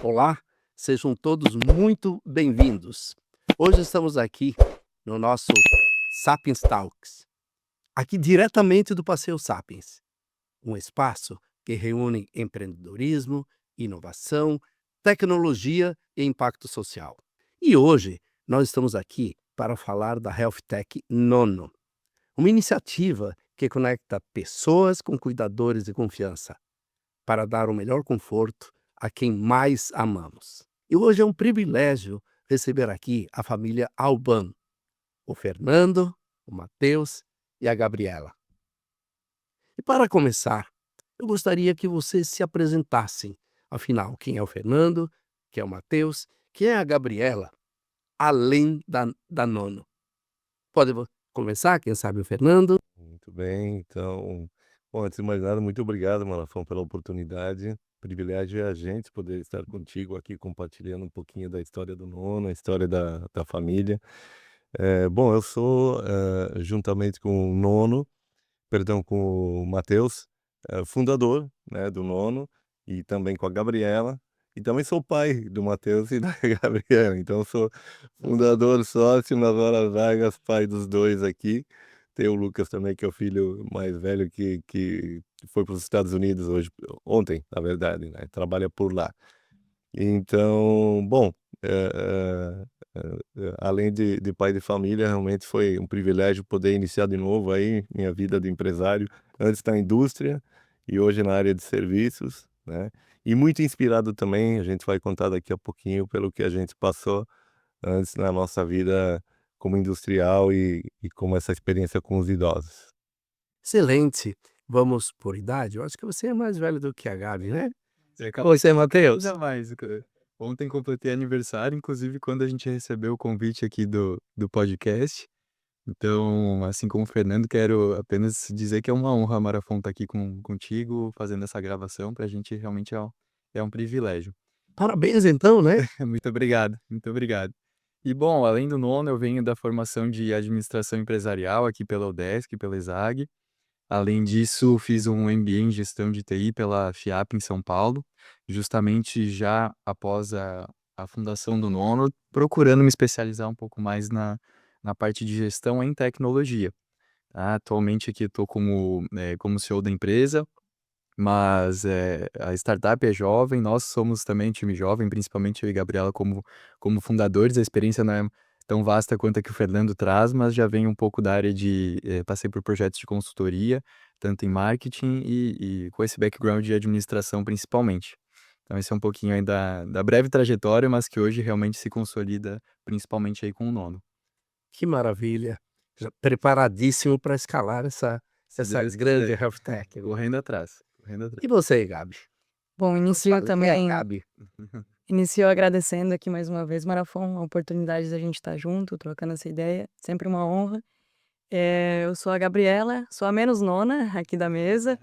Olá, sejam todos muito bem-vindos. Hoje estamos aqui no nosso Sapiens Talks, aqui diretamente do Passeio Sapiens, um espaço que reúne empreendedorismo, inovação, tecnologia e impacto social. E hoje nós estamos aqui para falar da Health Tech Nono, uma iniciativa que conecta pessoas com cuidadores de confiança para dar o melhor conforto a quem mais amamos. E hoje é um privilégio receber aqui a família Alban, o Fernando, o Matheus e a Gabriela. E para começar, eu gostaria que vocês se apresentassem. Afinal, quem é o Fernando, quem é o Matheus, quem é a Gabriela, além da Nono? Pode começar, quem sabe o Fernando? Muito bem, então, bom, antes de mais nada, muito obrigado, Malafão, pela oportunidade. Privilégio é a gente poder estar contigo aqui compartilhando um pouquinho da história do Nono, a história da família. Bom, eu sou, juntamente com o Nono, perdão, com o Matheus, fundador, né, do Nono, e também com a Gabriela, e também sou pai do Matheus e da Gabriela, então eu sou fundador, sócio, nas horas vagas, pai dos 2 aqui. Tem o Lucas também, que é o filho mais velho que foi para os Estados Unidos hoje, ontem, na verdade, né, trabalha por lá. Então, bom, além de pai de família, realmente foi um privilégio poder iniciar de novo aí minha vida de empresário, antes na indústria e hoje na área de serviços, né. E muito inspirado também, a gente vai contar daqui a pouquinho, pelo que a gente passou antes na nossa vida como industrial e como essa experiência com os idosos. Excelente. Vamos por idade? Eu acho que você é mais velho do que a Gabi, né? Você acabou Você, Matheus? ainda mais, ontem completei aniversário, inclusive quando a gente recebeu o convite aqui do podcast. Então, assim como o Fernando, quero apenas dizer que é uma honra, Marafon, estar aqui contigo, fazendo essa gravação. Pra gente realmente é um privilégio. Parabéns então, né? Muito obrigado, muito obrigado. E bom, além do nono, eu venho da formação de administração empresarial aqui pela UDESC, pela ESAG. Além disso, fiz um MBA em gestão de TI pela FIAP em São Paulo, justamente já após a fundação do Nono, procurando me especializar um pouco mais na parte de gestão em tecnologia, tá. Atualmente aqui estou como CEO da empresa, mas, a startup é jovem, nós somos também um time jovem, principalmente eu e Gabriela como fundadores. A experiência não é tão vasta quanto a que o Fernando traz, mas já venho um pouco da área de passei por projetos de consultoria, tanto em marketing e com esse background de administração principalmente. Então esse é um pouquinho aí da breve trajetória, mas que hoje realmente se consolida principalmente aí com o nono. Que maravilha. Já preparadíssimo para escalar Se essa Deus grande quiser, health tech, né. correndo atrás, correndo atrás. E você, Gabi? Bom, Eu te inicio falei, quem é a também Gabi? inicio agradecendo aqui mais uma vez, Marafon, a oportunidade da gente estar junto, trocando essa ideia, sempre uma honra. Eu sou a Gabriela, sou a menos nona aqui da mesa,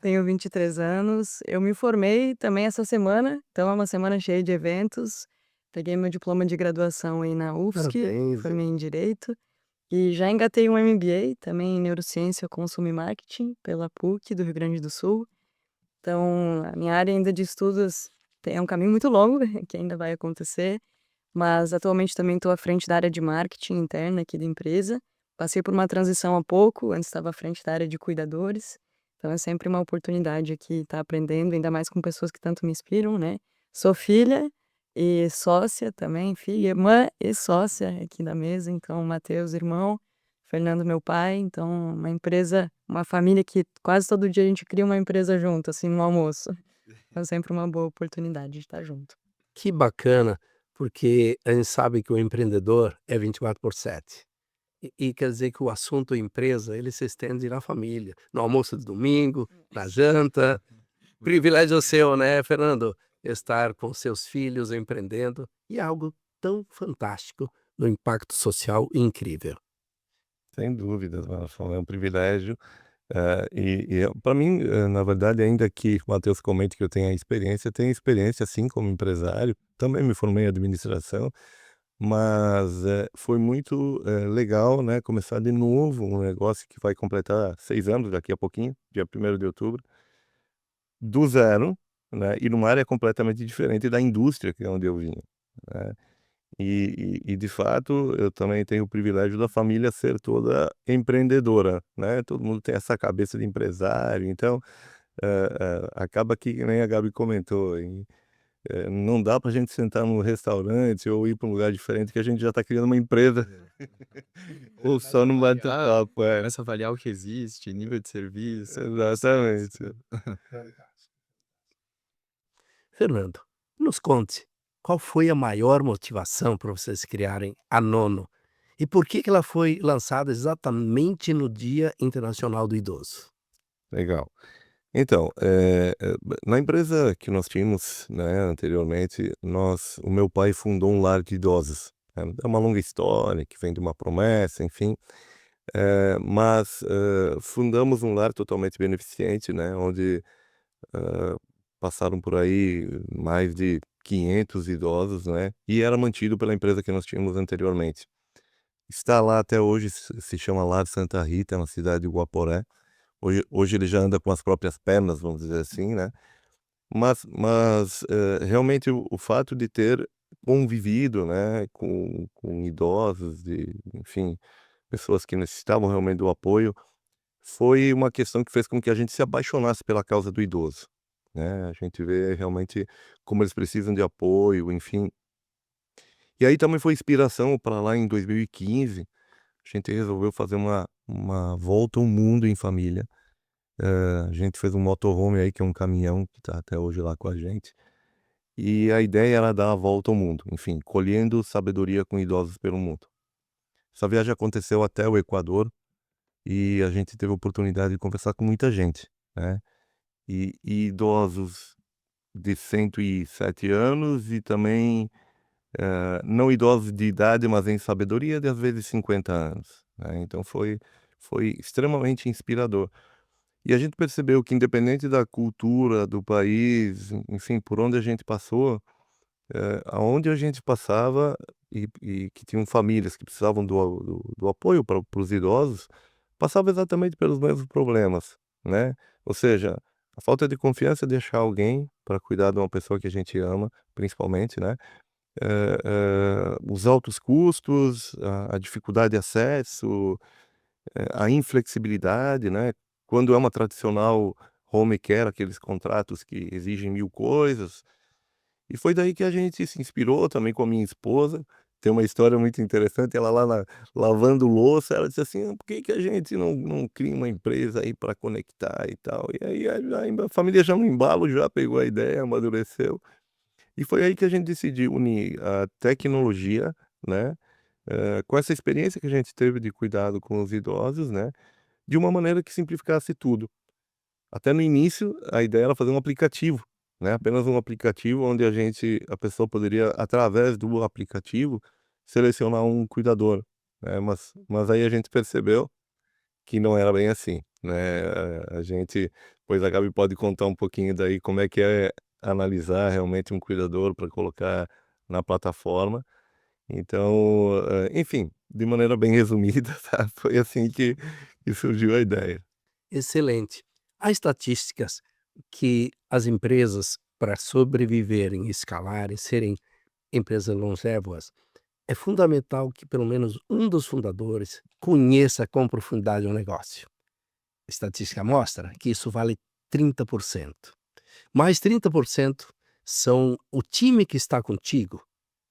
tenho 23 anos, eu me formei também essa semana, então é uma semana cheia de eventos. Peguei meu diploma de graduação aí na UFSC, Parabéns. formei em Direito, e já engatei um MBA também em Neurociência, Consumo e Marketing, pela PUC do Rio Grande do Sul. Então, a minha área ainda de estudos é um caminho muito longo, que ainda vai acontecer, mas atualmente também estou à frente da área de marketing interna aqui da empresa. Passei por uma transição há pouco, antes estava à frente da área de cuidadores, então é sempre uma oportunidade aqui estar aprendendo, ainda mais com pessoas que tanto me inspiram, né. Sou filha e sócia também, filha, irmã e sócia aqui da mesa, então Matheus, irmão, Fernando, meu pai, então uma empresa, uma família que quase todo dia a gente cria uma empresa junto, assim, no almoço. É sempre uma boa oportunidade de estar junto. Que bacana, porque a gente sabe que o empreendedor é 24/7. E quer dizer que o assunto empresa, ele se estende na família, no almoço de domingo, na janta. Muito Privilégio seu, né, Fernando, estar com seus filhos empreendendo, e algo tão fantástico, no impacto social incrível. Sem dúvidas, Rafael, é um privilégio. Para mim, na verdade, ainda que o Matheus comente que eu tenho experiência sim como empresário, também me formei em administração, mas foi muito legal, né, começar de novo um negócio que vai completar 6 anos daqui a pouquinho, dia 1º de outubro, do zero, né, e numa área completamente diferente da indústria, que é onde eu vim, né. E de fato, eu também tenho o privilégio da família ser toda empreendedora, né, todo mundo tem essa cabeça de empresário, então, acaba que nem a Gabi comentou, não dá pra gente sentar num restaurante ou ir pra um lugar diferente que a gente já tá criando uma empresa, ou só num bate-papo. Começa a avaliar o que existe, nível de serviço, Exatamente. Fernando, nos conte, qual foi a maior motivação para vocês criarem a Nono? E por que ela foi lançada exatamente no Dia Internacional do Idoso? Legal. Então, na empresa que nós tínhamos, né, anteriormente, o meu pai fundou um lar de idosos. É uma longa história que vem de uma promessa, enfim, mas, fundamos um lar totalmente beneficente, né, onde, hã, passaram por aí mais de 500 idosos, né, e era mantido pela empresa que nós tínhamos anteriormente. Está lá até hoje, se chama Lar Santa Rita, na cidade de Guaporé. Hoje ele já anda com as próprias pernas, vamos dizer assim, né. Mas, realmente o fato de ter convivido, né, com idosos e, enfim, pessoas que necessitavam realmente do apoio, foi uma questão que fez com que a gente se apaixonasse pela causa do idoso, né. A gente vê realmente como eles precisam de apoio, enfim. E aí também foi inspiração para lá em 2015, a gente resolveu fazer uma volta ao mundo em família. A gente fez um motorhome aí, que é um caminhão que tá até hoje lá com a gente, e a ideia era dar a volta ao mundo, enfim, colhendo sabedoria com idosos pelo mundo. Essa viagem aconteceu até o Equador e a gente teve a oportunidade de conversar com muita gente, né, e idosos de 107 anos e também, não idosos de idade, mas em sabedoria de às vezes 50 anos, né, então foi extremamente inspirador. E a gente percebeu que independente da cultura do país, enfim, por onde a gente passou, aonde a gente passava e que tinham famílias que precisavam do apoio para os idosos, passava exatamente pelos mesmos problemas, né. Ou seja, a falta de confiança de achar alguém para cuidar de uma pessoa que a gente ama, principalmente, né, os altos custos, a dificuldade de acesso, a inflexibilidade, né, quando é uma tradicional home care, aqueles contratos que exigem 1000 coisas, e foi daí que a gente se inspirou também com a minha esposa. Tem uma história muito interessante, ela lá lavando louça, ela disse assim: "Ah, por que que a gente não cria uma empresa aí para conectar e tal?" E aí a família já no embalo já pegou a ideia, amadureceu, e foi aí que a gente decidiu unir a tecnologia, né, com essa experiência que a gente teve de cuidado com os idosos, né, de uma maneira que simplificasse tudo. Até no início, a ideia era fazer um aplicativo, né, apenas um aplicativo onde a pessoa poderia, através do aplicativo, selecionar um cuidador, né, mas aí a gente percebeu que não era bem assim, né, a gente pois a Gabi pode contar um pouquinho daí como é que é analisar realmente um cuidador para colocar na plataforma. Então, enfim, de maneira bem resumida, tá, foi assim que surgiu a ideia. Excelente. Há estatísticas que as empresas, para sobreviverem, escalarem, serem empresas longevas, é fundamental que pelo menos um dos fundadores conheça com profundidade o negócio. A estatística mostra que isso vale 30%. Mais 30% são o time que está contigo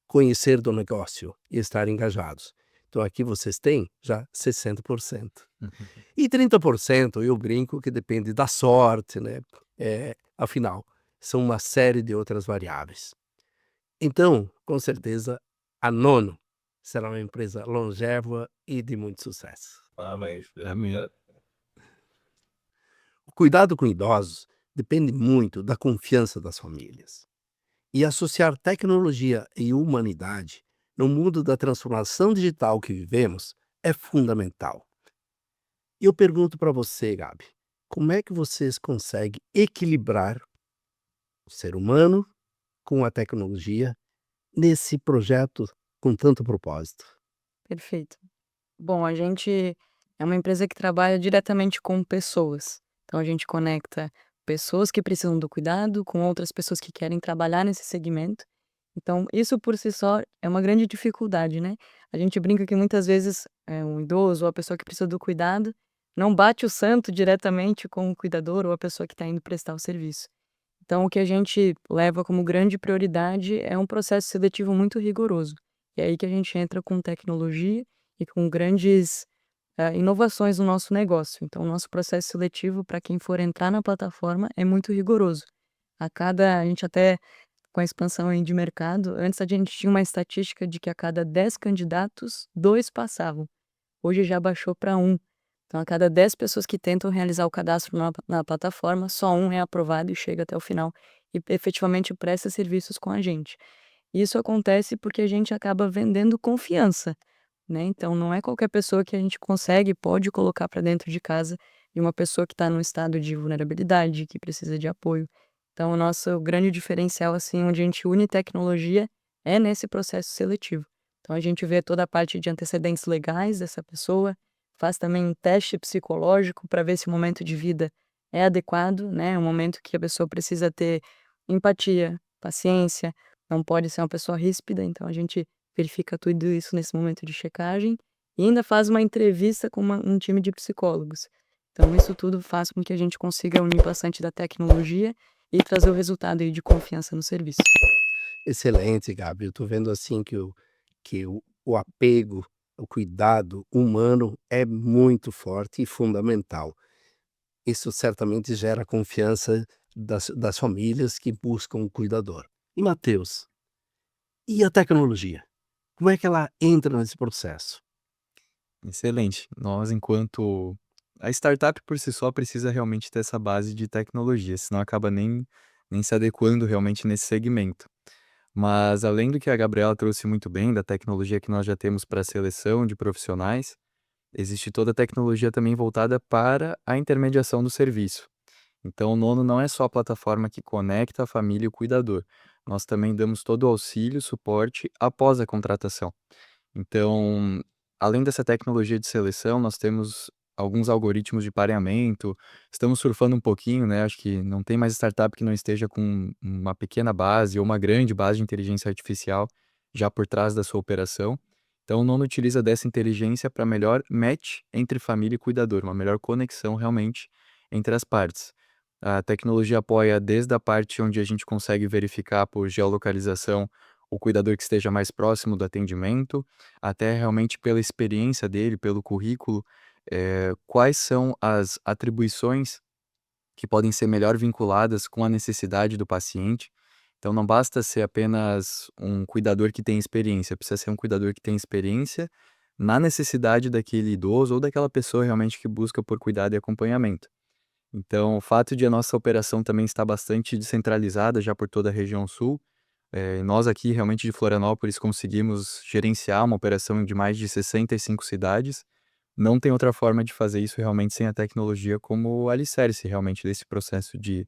conhecer do negócio e estar engajados. Então aqui vocês têm já 60%. E 30% eu brinco que depende da sorte, né, afinal, são uma série de outras variáveis. Então, com certeza, a Nono será uma empresa longeva e de muito sucesso. Parabéns. O cuidado com idosos depende muito da confiança das famílias. E associar tecnologia e humanidade no mundo da transformação digital que vivemos é fundamental. E eu pergunto para você, Gabi, como é que vocês conseguem equilibrar o ser humano com a tecnologia nesse projeto com tanto propósito? Perfeito. Bom, a gente é uma empresa que trabalha diretamente com pessoas. Então a gente conecta pessoas que precisam do cuidado com outras pessoas que querem trabalhar nesse segmento. Então, isso por si só é uma grande dificuldade, né. A gente brinca que muitas vezes, um idoso ou a pessoa que precisa do cuidado, não bate o santo diretamente com o cuidador ou a pessoa que está indo prestar o serviço. Então, o que a gente leva como grande prioridade é um processo seletivo muito rigoroso. E é aí que a gente entra com tecnologia e com grandes, inovações no nosso negócio. Então, o nosso processo seletivo para quem for entrar na plataforma é muito rigoroso. A gente até com a expansão aí de mercado, antes a gente tinha uma estatística de que a cada 10 candidatos, 2 passavam. Hoje já baixou para um. Então, a cada 10 pessoas que tentam realizar o cadastro na plataforma, só um é aprovado e chega até o final e efetivamente presta serviços com a gente. Isso acontece porque a gente acaba vendendo confiança, né? Então, não é qualquer pessoa que a gente consegue, pode colocar para dentro de casa de uma pessoa que está num estado de vulnerabilidade, que precisa de apoio. Então, o nosso grande diferencial, assim, onde a gente une tecnologia, é nesse processo seletivo. Então, a gente vê toda a parte de antecedentes legais dessa pessoa, faz também um teste psicológico para ver se o momento de vida é adequado, né? É um momento que a pessoa precisa ter empatia, paciência, não pode ser uma pessoa ríspida, então a gente verifica tudo isso nesse momento de checagem e ainda faz uma entrevista com um time de psicólogos. Então, isso tudo faz com que a gente consiga unir bastante da tecnologia e trazer o resultado aí de confiança no serviço. Excelente, Gabi. Eu tô vendo assim que o apego, o cuidado humano é muito forte e fundamental. Isso certamente gera confiança das famílias que buscam um cuidador. E Matheus, e a tecnologia? Como é que ela entra nesse processo? Excelente. Nós, enquanto a startup por si só precisa realmente ter essa base de tecnologia, senão acaba nem se adequando realmente nesse segmento. Mas além do que a Gabriela trouxe muito bem, da tecnologia que nós já temos para a seleção de profissionais, existe toda a tecnologia também voltada para a intermediação do serviço. Então, o Nono não é só a plataforma que conecta a família e o cuidador. Nós também damos todo o auxílio, suporte após a contratação. Então, além dessa tecnologia de seleção, nós temos alguns algoritmos de pareamento, estamos surfando um pouquinho, né, acho que não tem mais startup que não esteja com uma pequena base ou uma grande base de inteligência artificial já por trás da sua operação. Então, o Nono utiliza dessa inteligência para melhor match entre família e cuidador, uma melhor conexão realmente entre as partes. A tecnologia apoia desde a parte onde a gente consegue verificar por geolocalização o cuidador que esteja mais próximo do atendimento, até realmente pela experiência dele, pelo currículo, quais são as atribuições que podem ser melhor vinculadas com a necessidade do paciente. Então não basta ser apenas um cuidador que tem experiência, precisa ser um cuidador que tem experiência na necessidade daquele idoso ou daquela pessoa realmente que busca por cuidado e acompanhamento. Então, o fato de a nossa operação também estar bastante descentralizada já por toda a região sul, nós aqui realmente de Florianópolis conseguimos gerenciar uma operação de mais de 65 cidades. Não tem outra forma de fazer isso realmente sem a tecnologia como alicerce realmente desse processo de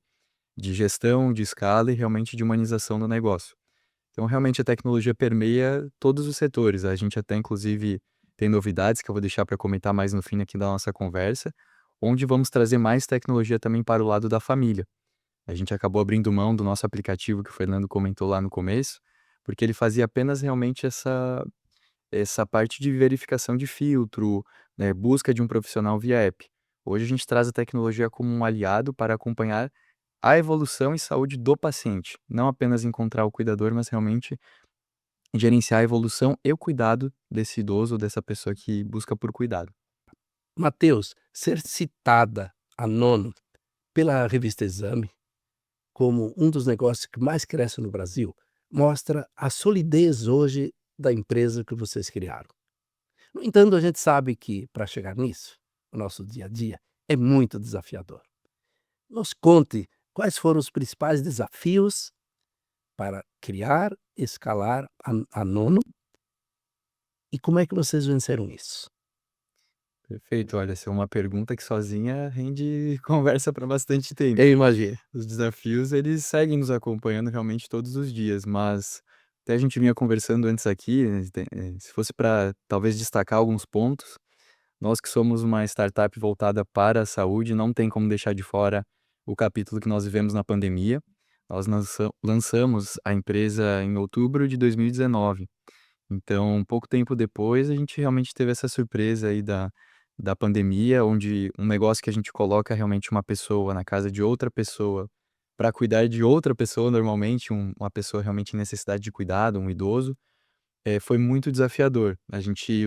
gestão, de escala e realmente de humanização do negócio. Então, realmente a tecnologia permeia todos os setores. A gente até inclusive tem novidades que eu vou deixar para comentar mais no fim aqui da nossa conversa, onde vamos trazer mais tecnologia também para o lado da família. A gente acabou abrindo mão do nosso aplicativo que o Fernando comentou lá no começo, porque ele fazia apenas realmente essa parte de verificação de filtro, né, busca de um profissional via app. Hoje a gente traz a tecnologia como um aliado para acompanhar a evolução e saúde do paciente, não apenas encontrar o cuidador, mas realmente gerenciar a evolução e o cuidado desse idoso ou dessa pessoa que busca por cuidado. Matheus, ser citada a Nono pela revista Exame como um dos negócios que mais cresce no Brasil, mostra a solidez hoje da empresa que vocês criaram. No entanto, a gente sabe que para chegar nisso, o nosso dia a dia é muito desafiador. Nos conte quais foram os principais desafios para criar, escalar a Nono e como é que vocês venceram isso? Perfeito, olha, essa é uma pergunta que sozinha rende conversa para bastante tempo. Eu imagino. Os desafios, eles seguem nos acompanhando realmente todos os dias, mas até a gente vinha conversando antes aqui, se fosse para talvez destacar alguns pontos, nós que somos uma startup voltada para a saúde, não tem como deixar de fora o capítulo que nós vivemos na pandemia. Nós lançamos a empresa em outubro de 2019. Então, pouco tempo depois, a gente realmente teve essa surpresa aí da pandemia, onde um negócio que a gente coloca realmente uma pessoa na casa de outra pessoa para cuidar de outra pessoa, normalmente, uma pessoa realmente em necessidade de cuidado, um idoso, foi muito desafiador.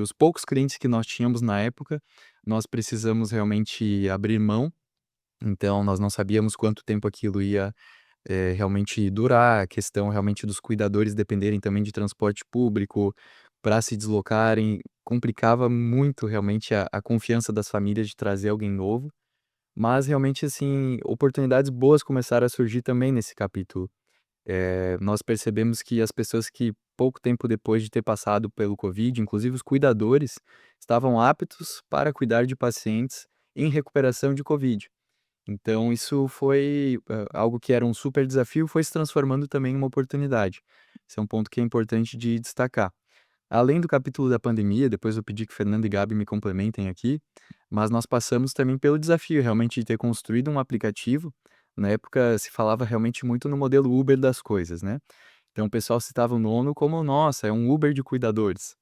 Os poucos clientes que nós tínhamos na época, nós precisamos realmente abrir mão, então nós não sabíamos quanto tempo aquilo ia realmente durar, a questão realmente dos cuidadores dependerem também de transporte público para se deslocarem, complicava muito realmente a confiança das famílias de trazer alguém novo, mas realmente, assim, oportunidades boas começaram a surgir também nesse capítulo. Nós percebemos que as pessoas que pouco tempo depois de ter passado pelo Covid, inclusive os cuidadores, estavam aptos para cuidar de pacientes em recuperação de Covid. Então isso foi, algo que era um super desafio, foi se transformando também em uma oportunidade. Esse é um ponto que é importante de destacar. Além do capítulo da pandemia, depois eu pedi que Fernando e Gabi me complementem aqui, mas nós passamos também pelo desafio realmente de ter construído um aplicativo. Na época se falava realmente muito no modelo Uber das coisas, né. Então o pessoal citava o Nono como: "Nossa, é um Uber de cuidadores".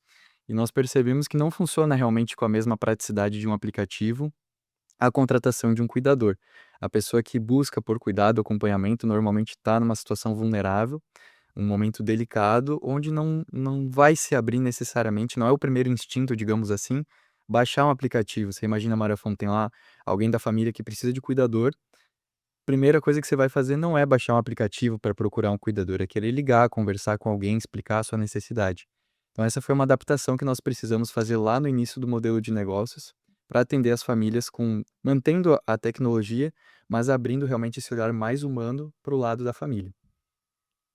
E nós percebemos que não funciona realmente com a mesma praticidade de um aplicativo a contratação de um cuidador. A pessoa que busca por cuidado, acompanhamento, normalmente está numa situação vulnerável, um momento delicado, onde não vai se abrir necessariamente, não é o primeiro instinto, digamos assim, baixar um aplicativo. Você imagina, Marafon, tem lá alguém da família que precisa de cuidador, primeira coisa que você vai fazer não é baixar um aplicativo para procurar um cuidador, é querer ligar, conversar com alguém, explicar a sua necessidade. Então essa foi uma adaptação que nós precisamos fazer lá no início do modelo de negócios, para atender as famílias com mantendo a tecnologia, mas abrindo realmente esse olhar mais humano para o lado da família.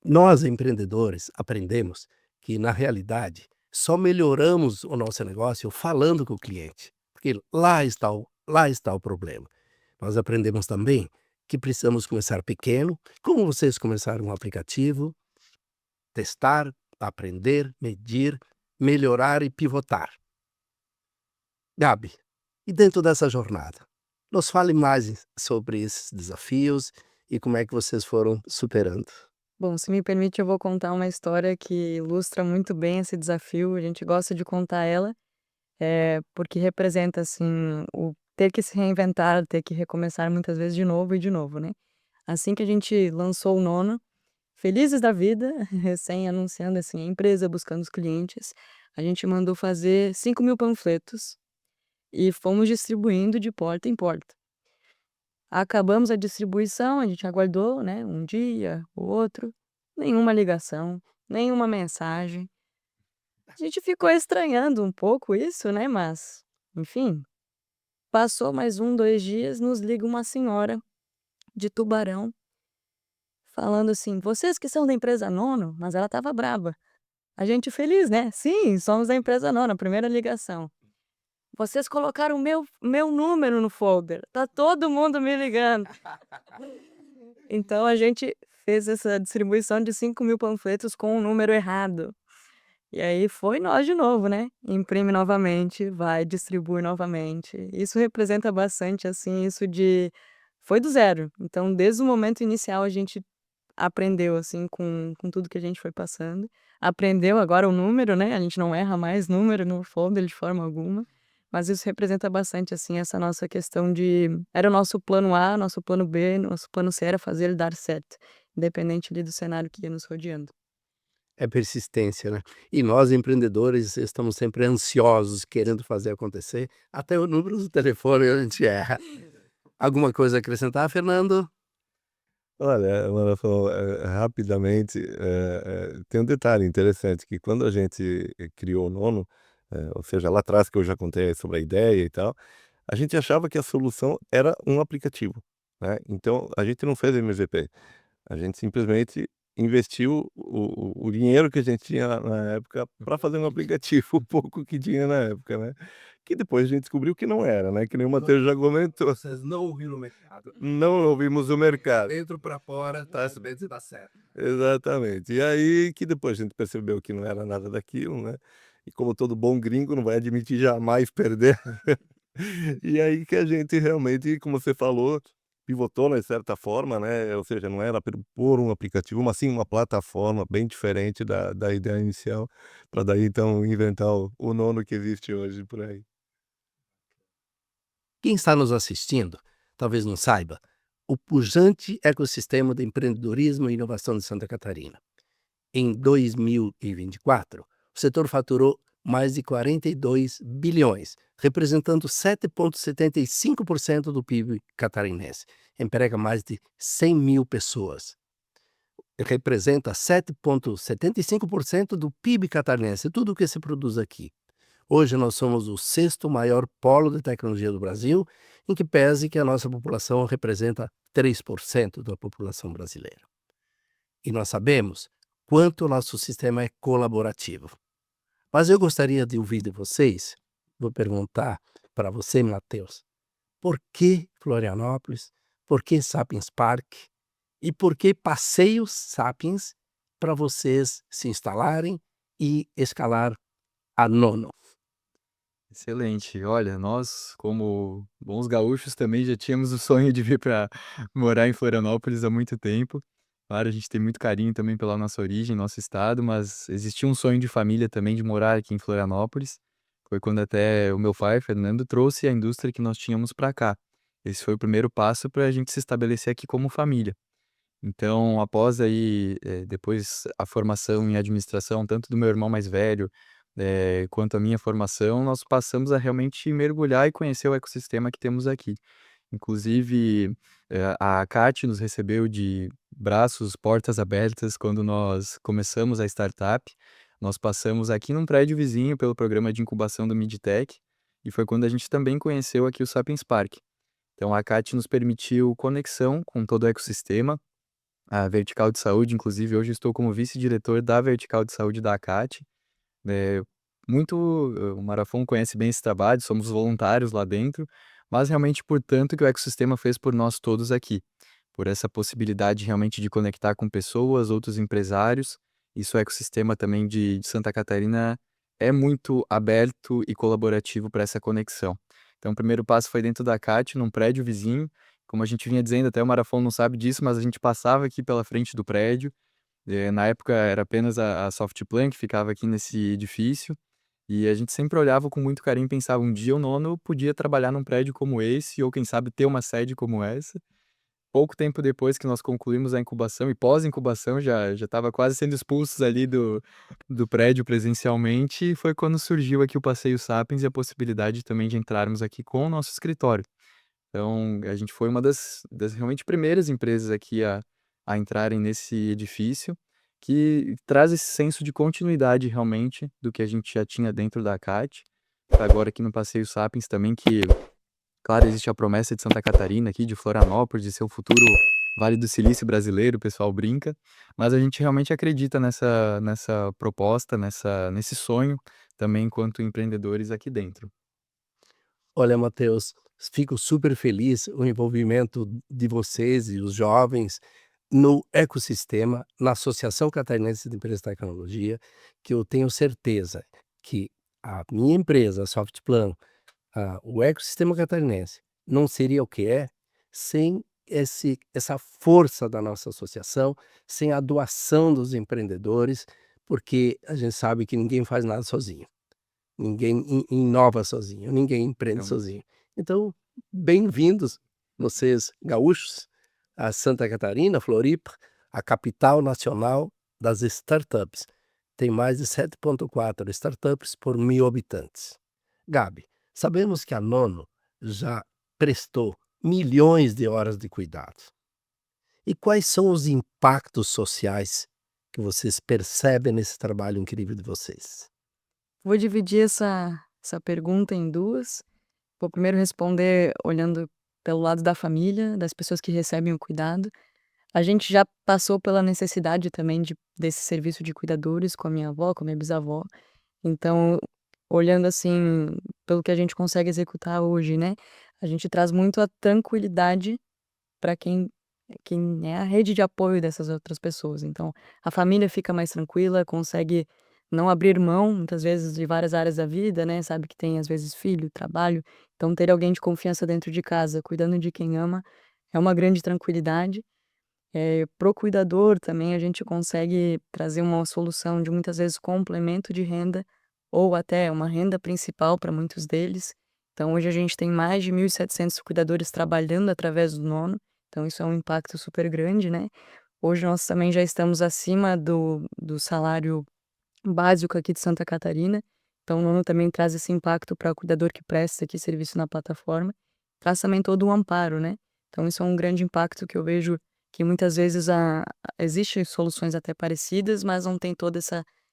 Nós, empreendedores, aprendemos que, na realidade, só melhoramos o nosso negócio falando com o cliente, porque lá está o problema. Nós aprendemos também que precisamos começar pequeno, como vocês começaram um aplicativo, testar, aprender, medir, melhorar e pivotar. Gabi, e dentro dessa jornada, nos fale mais sobre esses desafios e como é que vocês foram superando. Bom, se me permite, eu vou contar uma história que ilustra muito bem esse desafio. A gente gosta de contar ela, porque representa, assim, o ter que se reinventar, ter que recomeçar muitas vezes de novo e de novo, né. Assim que a gente lançou o Nono, felizes da vida, recém anunciando, assim, a empresa, buscando os clientes, a gente mandou fazer 5.000 panfletos e fomos distribuindo de porta em porta. Acabamos a distribuição, a gente aguardou, né, um dia, o outro, nenhuma ligação, nenhuma mensagem. A gente ficou estranhando um pouco isso, né, mas, enfim, passou mais 1, 2 dias, nos liga uma senhora de Tubarão, falando assim: "Vocês que são da empresa Nono?", mas ela estava braba. A gente feliz, né: "Sim, somos da empresa Nono", a primeira ligação. "Vocês colocaram meu número no folder, tá todo mundo me ligando". Então a gente fez essa distribuição de 5.000 panfletos com o número errado. E aí foi nós de novo, né, imprime novamente, vai, distribui novamente. Isso representa bastante, assim, isso de foi do zero. Então desde o momento inicial a gente aprendeu, assim, com tudo que a gente foi passando. Aprendeu agora o número, né, a gente não erra mais número no folder de forma alguma, mas isso representa bastante, assim, essa nossa questão de era o nosso plano A, nosso plano B, nosso plano C era fazer ele dar certo, independente ali do cenário que ia nos rodeando. É persistência, né. E nós empreendedores estamos sempre ansiosos, querendo fazer acontecer, até o número do telefone a gente erra. Alguma coisa a acrescentar, Fernando? Olha, Marafon, rapidamente, tem um detalhe interessante, que quando a gente criou o Nono, ou seja, lá atrás que eu já contei sobre a ideia e tal, a gente achava que a solução era um aplicativo, né, então a gente não fez MVP, a gente simplesmente investiu o dinheiro que a gente tinha na época para fazer um aplicativo, o pouco que tinha na época, né, que depois a gente descobriu que não era, né, que nem o Matheus já comentou. Vocês não ouviram o mercado. Não ouvimos o mercado. Dentro para fora, tá sabendo se dá certo. Exatamente. E aí que depois a gente percebeu que não era nada daquilo, né, e como todo bom gringo não vai admitir jamais perder. E aí que a gente realmente, como você falou, pivotou, né, de certa forma, né, ou seja, não era por um aplicativo, mas sim uma plataforma bem diferente da ideia inicial, para daí então inventar o Nono que existe hoje por aí. Quem está nos assistindo talvez não saiba o pujante ecossistema de empreendedorismo e inovação de Santa Catarina. Em 2024, o setor faturou mais de 42 bilhões, representando 7,75% do PIB catarinense. Emprega mais de 100 mil pessoas. Representa 7,75% do PIB catarinense, tudo o que se produz aqui. Hoje nós somos o sexto maior polo de tecnologia do Brasil, em que pese que a nossa população representa 3% da população brasileira. E nós sabemos quanto o nosso sistema é colaborativo. Mas eu gostaria de ouvir de vocês, vou perguntar para você, Matheus, por que Florianópolis, por que Sapiens Park e por que Passeios Sapiens para vocês se instalarem e escalar a Nono? Excelente. Olha, nós, como bons gaúchos, também já tínhamos o sonho de vir para morar em Florianópolis há muito tempo. Claro, a gente tem muito carinho também pela nossa origem, nosso estado, mas existia um sonho de família também de morar aqui em Florianópolis. Foi quando até o meu pai, Fernando, trouxe a indústria que nós tínhamos para cá. Esse foi o primeiro passo para a gente se estabelecer aqui como família. Então, após aí, depois a formação em administração, tanto do meu irmão mais velho, quanto a minha formação, nós passamos a realmente mergulhar e conhecer o ecossistema que temos aqui. Inclusive, a CAT nos recebeu de braços, portas abertas quando nós começamos a startup. Nós passamos aqui num prédio vizinho pelo programa de incubação do Midtech, e foi quando a gente também conheceu aqui o Sapiens Park. Então a CAT nos permitiu conexão com todo o ecossistema, a vertical de saúde, inclusive hoje eu estou como vice-diretor da vertical de saúde da ACAT. Eh, o Marafon conhece bem esse trabalho, somos voluntários lá dentro, mas realmente por tanto que o ecossistema fez por nós todos aqui, por essa possibilidade realmente de conectar com pessoas, outros empresários. Isso o ecossistema também de Santa Catarina é muito aberto e colaborativo para essa conexão. Então o primeiro passo foi dentro da CAT, num prédio vizinho, como a gente vinha dizendo, até o Marafon não sabe disso, mas a gente passava aqui pela frente do prédio. Na época era apenas a Softplan que ficava aqui nesse edifício, e a gente sempre olhava com muito carinho e pensava: "Um dia o Nono podia trabalhar num prédio como esse ou quem sabe ter uma sede como essa". Pouco tempo depois que nós concluímos a incubação e pós-incubação já estava quase sendo expulsos ali do prédio presencialmente, e foi quando surgiu aqui o Passeio Sapiens e a possibilidade também de entrarmos aqui com o nosso escritório. Então, a gente foi uma das realmente primeiras empresas aqui a entrarem nesse edifício, que traz esse senso de continuidade realmente do que a gente já tinha dentro da CAT. Agora aqui no Passeio Sapiens também, que, claro, existe a promessa de Santa Catarina aqui, de Florianópolis, de ser o futuro Vale do Silício brasileiro, o pessoal brinca, mas a gente realmente acredita nessa proposta, nesse sonho também enquanto empreendedores aqui dentro. Olha, Matheus, fico super feliz o envolvimento de vocês e os jovens no ecossistema, na Associação Catarinense de Empresas de Tecnologia, que eu tenho certeza que a minha empresa, a Softplan, o ecossistema catarinense, não seria o que é sem essa força da nossa associação, sem a doação dos empreendedores, porque a gente sabe que ninguém faz nada sozinho. Ninguém inova sozinho, ninguém empreende Realmente. sozinho. Então, bem-vindos, vocês gaúchos, a Santa Catarina, Floripa, a capital nacional das startups. Tem mais de 7,4 startups por 1.000 habitantes. Gabi, sabemos que a Nono já prestou milhões de horas de cuidado. E quais são os impactos sociais que vocês percebem nesse trabalho incrível de vocês? Vou dividir essa pergunta em duas. Vou primeiro responder olhando pelo lado da família, das pessoas que recebem o cuidado. A gente já passou pela necessidade também desse serviço de cuidadores com a minha avó, com a minha bisavó. Então, olhando assim, pelo que a gente consegue executar hoje, né? A gente traz muito a tranquilidade para quem é a rede de apoio dessas outras pessoas. Então, a família fica mais tranquila, consegue não abrir mão, muitas vezes, de várias áreas da vida, né? Sabe que tem, às vezes, filho, trabalho. Então, ter alguém de confiança dentro de casa, cuidando de quem ama, é uma grande tranquilidade. Pro cuidador também a gente consegue trazer uma solução de muitas vezes complemento de renda ou até uma renda principal para muitos deles. Então hoje a gente tem mais de 1.700 cuidadores trabalhando através do Nono, então isso é um impacto super grande, né. Hoje nós também já estamos acima do salário básico aqui de Santa Catarina, então o Nono também traz esse impacto para o cuidador que presta aqui serviço na plataforma, traz também todo o amparo, né. Então isso é um grande impacto que eu vejo que muitas vezes existem soluções até parecidas, mas não tem todo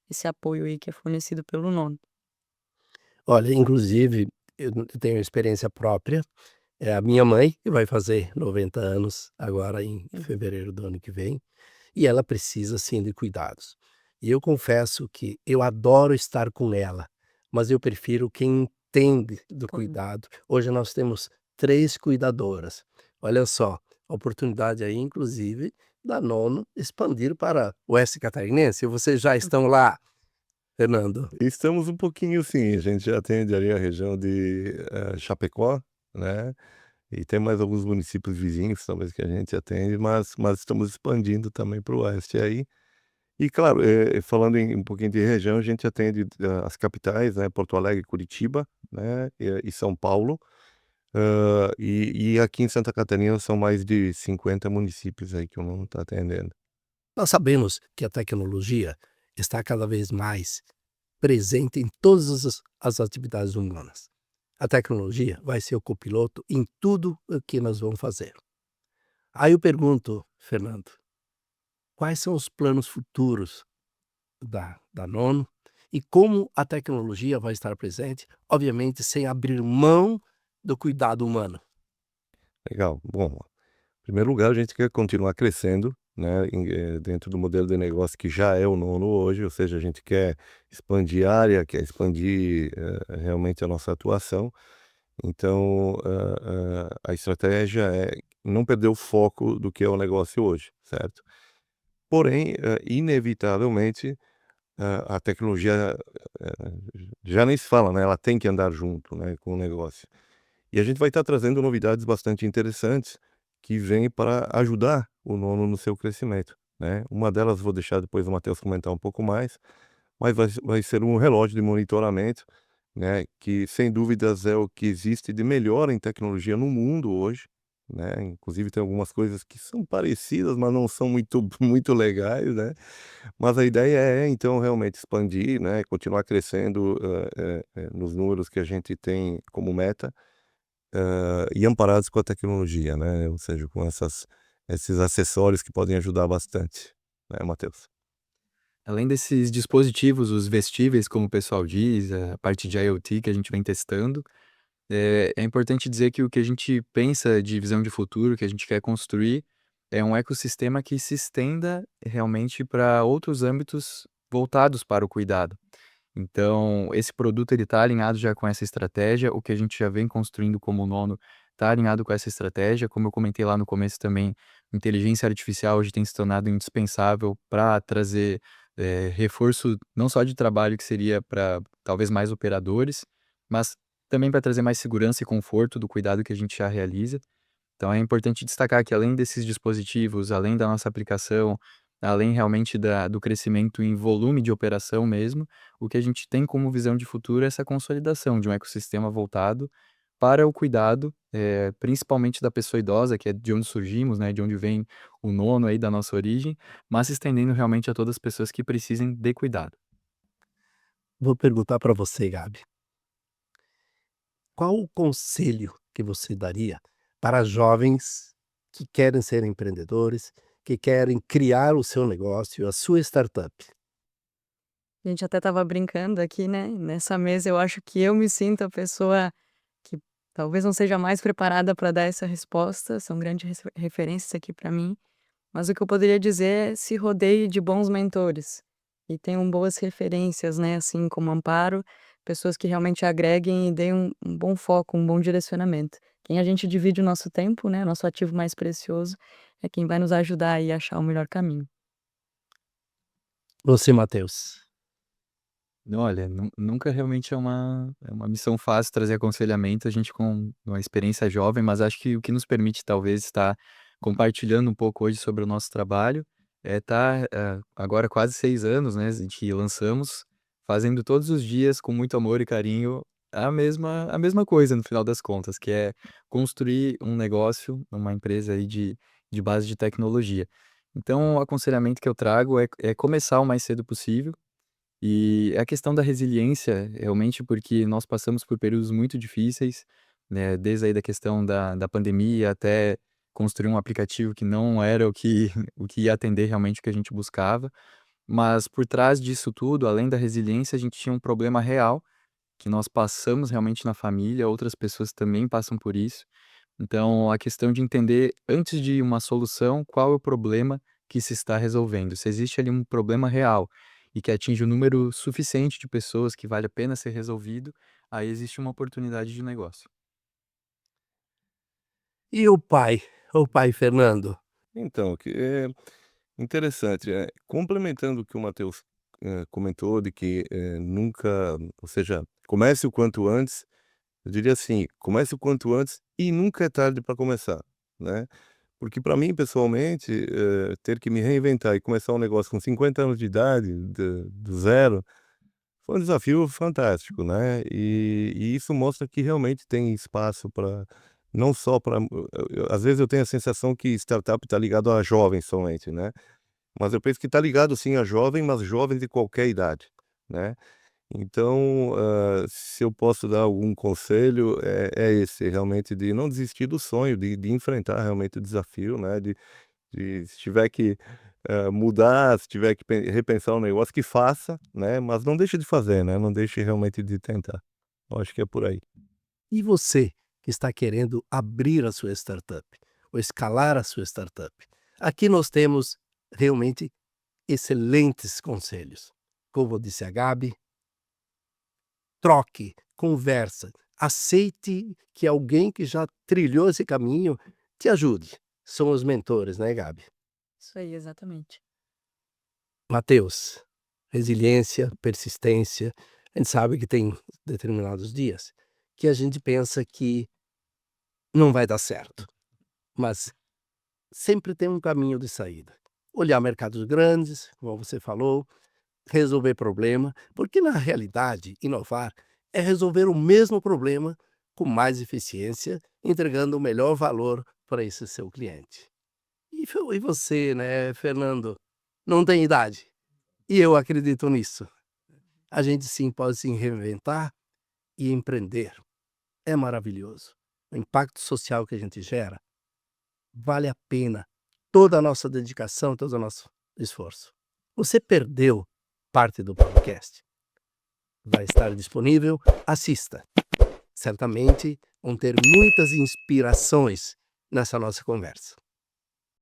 esse apoio aí que é fornecido pelo Nono. Olha, inclusive, eu tenho experiência própria, é a minha mãe, que vai fazer 90 anos agora em fevereiro do ano que vem, e ela precisa sim de cuidados. E eu confesso que eu adoro estar com ela, mas eu prefiro quem entende do cuidado. Hoje nós temos 3 cuidadoras. Olha só, a oportunidade aí inclusive da Nono expandir para o oeste catarinense. Vocês já estão lá, Fernando? Estamos um pouquinho sim, a gente já atende ali a região de, Chapecó, né, e tem mais alguns municípios vizinhos talvez que a gente atende, mas estamos expandindo também para o oeste aí. E claro, falando em um pouquinho de região, a gente atende, as capitais, né, Porto Alegre, Curitiba, né, e São Paulo, e aqui em Santa Catarina são mais de 50 municípios aí que o Nono está atendendo. Nós sabemos que a tecnologia está cada vez mais presente em todas as atividades humanas. A tecnologia vai ser o copiloto em tudo o que nós vamos fazer. Aí eu pergunto, Fernando, quais são os planos futuros da Nono e como a tecnologia vai estar presente, obviamente sem abrir mão do cuidado humano? Legal. Bom, em primeiro lugar, a gente quer continuar crescendo, né, dentro do modelo de negócio que já é o Nono hoje, ou seja, a gente quer expandir área, quer expandir, realmente a nossa atuação. Então, a estratégia é não perder o foco do que é o negócio hoje, certo? Porém, inevitavelmente, a tecnologia, já nem se fala, né, ela tem que andar junto, né, com o negócio. E a gente vai estar trazendo novidades bastante interessantes que vêm para ajudar o Nono no seu crescimento, né. Uma delas vou deixar depois o Matheus comentar um pouco mais, mas vai ser um relógio de monitoramento, né, que sem dúvidas é o que existe de melhor em tecnologia no mundo hoje, né, inclusive tem algumas coisas que são parecidas, mas não são muito muito legais, né. Mas a ideia é então realmente expandir, né, continuar crescendo, nos números que a gente tem como meta, e amparados com a tecnologia, né, ou seja, com esses acessórios que podem ajudar bastante, né, Matheus? Além desses dispositivos, os vestíveis, como o pessoal diz, a parte de IoT que a gente vem testando, é importante dizer que o que a gente pensa de visão de futuro, que a gente quer construir, é um ecossistema que se estenda realmente para outros âmbitos voltados para o cuidado. Então, esse produto ele está alinhado já com essa estratégia, o que a gente já vem construindo como Nono está alinhado com essa estratégia. Como eu comentei lá no começo também, inteligência artificial hoje tem se tornado indispensável para trazer, reforço não só de trabalho que seria para talvez mais operadores, mas também para trazer mais segurança e conforto do cuidado que a gente já realiza. Então é importante destacar que além desses dispositivos, além da nossa aplicação, além realmente do crescimento em volume de operação mesmo, o que a gente tem como visão de futuro é essa consolidação de um ecossistema voltado para o cuidado, principalmente da pessoa idosa, que é de onde surgimos, né, de onde vem o Nono aí da nossa origem, mas se estendendo realmente a todas as pessoas que precisem de cuidado. Vou perguntar para você, Gabi, qual o conselho que você daria para jovens que querem ser empreendedores, que querem criar o seu negócio, a sua startup? A gente até estava brincando aqui, né, nessa mesa eu acho que eu me sinto a pessoa que talvez não seja mais preparada para dar essa resposta, são grandes referências aqui para mim, mas o que eu poderia dizer é se rodeie de bons mentores e tenham boas referências, né, assim como amparo, pessoas que realmente agreguem e deem um bom foco, um bom direcionamento. Quem a gente divide o nosso tempo, né, nosso ativo mais precioso, é quem vai nos ajudar aí a achar o melhor caminho. Você, Matheus. Olha, nunca realmente é uma missão fácil trazer aconselhamento, a gente com uma experiência jovem, mas acho que o que nos permite talvez estar compartilhando um pouco hoje sobre o nosso trabalho, estar, agora quase 6 anos, né, de que lançamos, fazendo todos os dias com muito amor e carinho a mesma coisa no final das contas, que é construir um negócio, uma empresa aí de base de tecnologia. Então o aconselhamento que eu trago é começar o mais cedo possível, e a questão da resiliência, realmente, porque nós passamos por períodos muito difíceis, né, desde aí da questão da pandemia até construir um aplicativo que não era o que o que ia atender realmente o que a gente buscava. Mas por trás disso tudo, além da resiliência, a gente tinha um problema real, que nós passamos realmente na família, outras pessoas também passam por isso. Então, a questão de entender, antes de uma solução, qual é o problema que se está resolvendo. Se existe ali um problema real e que atinge um número suficiente de pessoas que vale a pena ser resolvido, aí existe uma oportunidade de negócio. E o pai Fernando? Então, que é interessante, complementando o que o Matheus, comentou de que, nunca ou seja, comece o quanto antes, eu diria assim, comece o quanto antes e nunca é tarde para começar, né. Porque para mim pessoalmente, ter que me reinventar e começar um negócio com 50 anos de idade, do zero, foi um desafio fantástico, né. E isso mostra que realmente tem espaço para não só para às vezes eu tenho a sensação que startup está ligado a jovens somente, né. Mas eu penso que está ligado sim a jovem, mas jovens de qualquer idade, né. Então, se eu posso dar algum conselho, é esse, realmente de não desistir do sonho, de enfrentar realmente o desafio, né, se tiver que, mudar, se tiver que repensar o negócio, que faça, né, mas não deixe de fazer, né, não deixe realmente de tentar. Eu acho que é por aí. E você que está querendo abrir a sua startup ou escalar a sua startup? Aqui nós temos realmente excelentes conselhos. Como disse a Gabi, troque, conversa, aceite que alguém que já trilhou esse caminho te ajude. São os mentores, né, Gabi? Isso aí, exatamente. Mateus, resiliência, persistência. A gente sabe que tem determinados dias que a gente pensa que não vai dar certo, mas sempre tem um caminho de saída. Olhar mercados grandes, como você falou, resolver problema, porque na realidade, inovar é resolver o mesmo problema com mais eficiência, entregando o melhor valor para esse seu cliente. E você, né, Fernando, não tem idade. E eu acredito nisso. A gente sim pode se reinventar e empreender. É maravilhoso. O impacto social que a gente gera vale a pena toda a nossa dedicação, todo o nosso esforço. Você perdeu parte do podcast? Vai estar disponível, assista. Certamente vão ter muitas inspirações nessa nossa conversa.